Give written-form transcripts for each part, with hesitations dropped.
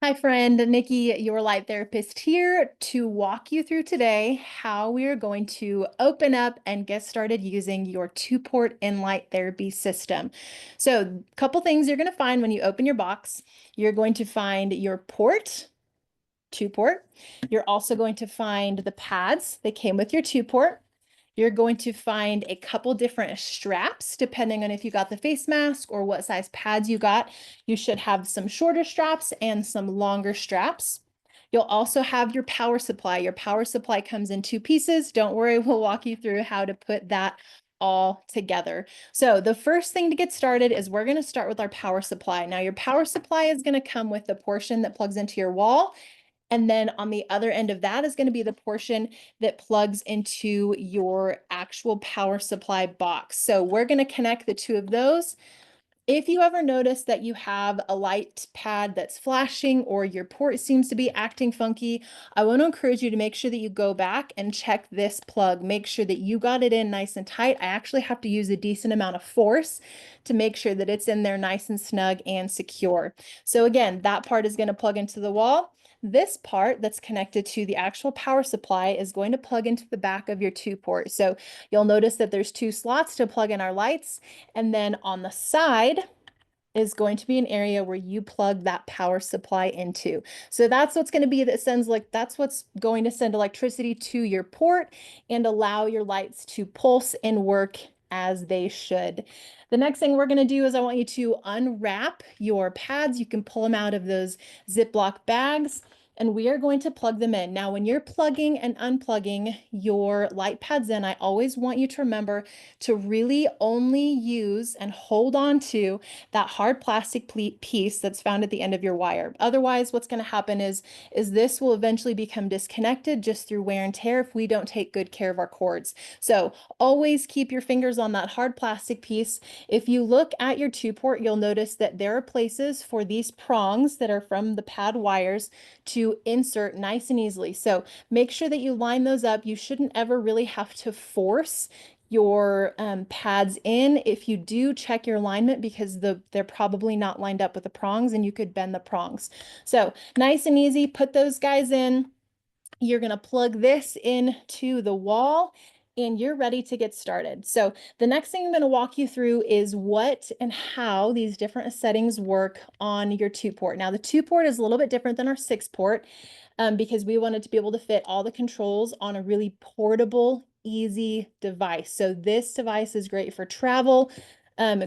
Hi friend, Nikki, your light therapist here to walk you through today how we are going to open up and get started using your two-port Inlight therapy system. So a couple things you're going to find when you open your box. You're going to find your port, two-port. You're also going to find the pads that came with your two-port. You're going to find a couple different straps, depending on if you got the face mask or what size pads you got. You should have some shorter straps and some longer straps. You'll also have your power supply. Your power supply comes in two pieces. Don't worry, we'll walk you through how to put that all together. So the first thing to get started is we're going to start with our power supply. Now your power supply is going to come with the portion that plugs into your wall. And then on the other end of that is going to be the portion that plugs into your actual power supply box. So we're going to connect the two of those. If you ever notice that you have a light pad that's flashing or your port seems to be acting funky, I want to encourage you to make sure that you go back and check this plug. Make sure that you got it in nice and tight. I actually have to use a decent amount of force to make sure that it's in there nice and snug and secure. So again, that part is going to plug into the wall. This part that's connected to the actual power supply is going to plug into the back of your two port. So you'll notice that there's two slots to plug in our lights. And then on the side is going to be an area where you plug that power supply into. So that's what's going to be that's what's going to send electricity to your port and allow your lights to pulse and work as they should. The next thing we're going to do is I want you to unwrap your pads. You can pull them out of those Ziploc bags, and we are going to plug them in. Now, when you're plugging and unplugging your light pads in, I always want you to remember to really only use and hold on to that hard plastic piece that's found at the end of your wire. Otherwise, what's going to happen is this will eventually become disconnected just through wear and tear if we don't take good care of our cords. So always keep your fingers on that hard plastic piece. If you look at your two port, you'll notice that there are places for these prongs that are from the pad wires to insert nice and easily. So make sure that you line those up. You shouldn't ever really have to force your pads in. If you do, check your alignment because they're probably not lined up with the prongs and you could bend the prongs. So nice and easy, put those guys in. You're going to plug this into the wall and you're ready to get started. So the next thing I'm going to walk you through is what and how these different settings work on your two port. Now the two port is a little bit different than our six port because we wanted to be able to fit all the controls on a really portable, easy device. So this device is great for travel,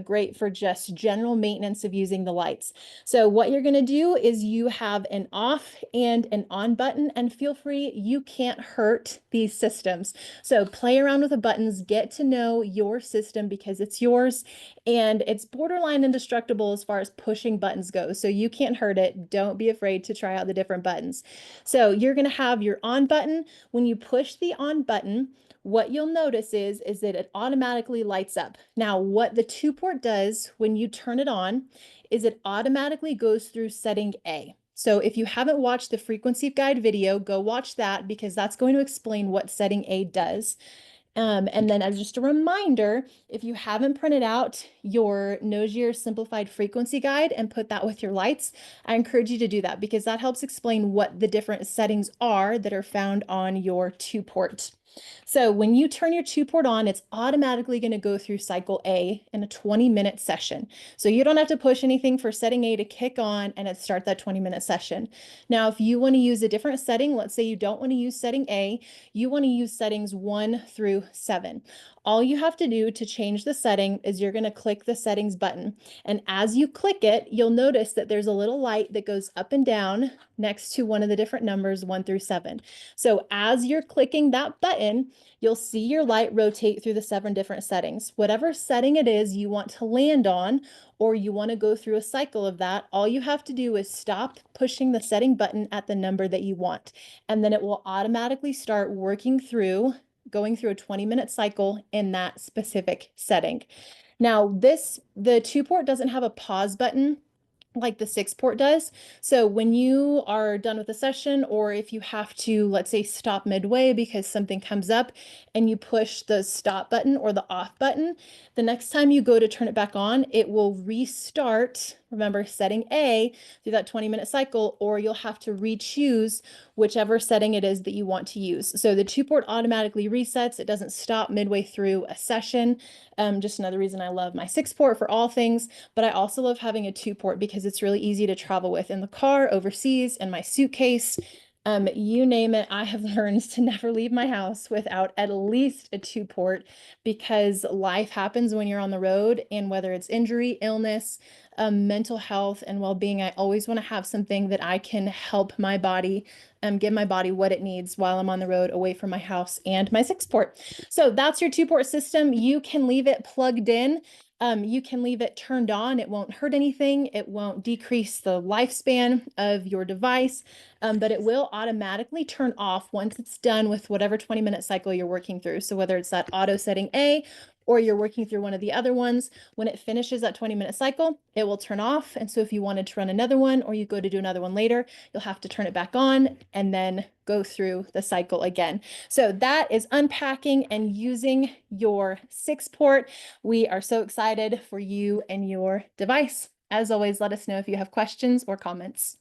great for just general maintenance of using the lights. So what you're going to do is you have an off and an on button, and feel free, you can't hurt these systems. So play around with the buttons, get to know your system because it's yours and it's borderline indestructible as far as pushing buttons go. So you can't hurt it. Don't be afraid to try out the different buttons. So you're going to have your on button. When you push the on button, what you'll notice is that it automatically lights up. Now, what the two port does when you turn it on is it automatically goes through setting A. So if you haven't watched the frequency guide video, go watch that because that's going to explain what setting A does. And then as just a reminder, if you haven't printed out your Nogier simplified frequency guide and put that with your lights, I encourage you to do that because that helps explain what the different settings are that are found on your two port. So when you turn your two port on, it's automatically going to go through cycle A in a 20-minute session. So you don't have to push anything for setting A to kick on and it start that 20-minute session. Now, if you want to use a different setting, let's say you don't want to use setting A, you want to use settings 1 through 7. All you have to do to change the setting is you're going to click the settings button. And as you click it, you'll notice that there's a little light that goes up and down next to one of the different numbers 1 through 7. So as you're clicking that button, you'll see your light rotate through the 7 different settings. Whatever setting it is you want to land on, or you want to go through a cycle of that, all you have to do is stop pushing the setting button at the number that you want. And then it will automatically start working through, going through a 20-minute cycle in that specific setting. Now, the two port doesn't have a pause button like the 6 port does. So when you are done with the session, or if you have to, let's say, stop midway because something comes up and you push the stop button or the off button, the next time you go to turn it back on, it will restart remember setting A through that 20-minute cycle, or you'll have to re-choose whichever setting it is that you want to use. So the 2-port automatically resets. It doesn't stop midway through a session. Just another reason I love my 6-port for all things, but I also love having a 2-port because it's really easy to travel with in the car, overseas, in my suitcase. You name it, I have learned to never leave my house without at least a 2-port, because life happens when you're on the road, and whether it's injury, illness, mental health, and well-being, I always want to have something that I can help my body, give my body what it needs while I'm on the road away from my house and my 6-port. So that's your 2-port system. You can leave it plugged in. You can leave it turned on. It won't hurt anything. It won't decrease the lifespan of your device, but it will automatically turn off once it's done with whatever 20-minute cycle you're working through. So whether it's that auto setting A, or you're working through one of the other ones, when it finishes that 20-minute cycle, it will turn off. And so if you wanted to run another one, or you go to do another one later, you'll have to turn it back on and then go through the cycle again. So that is unpacking and using your 6-port. We are so excited for you and your device. As always, let us know if you have questions or comments.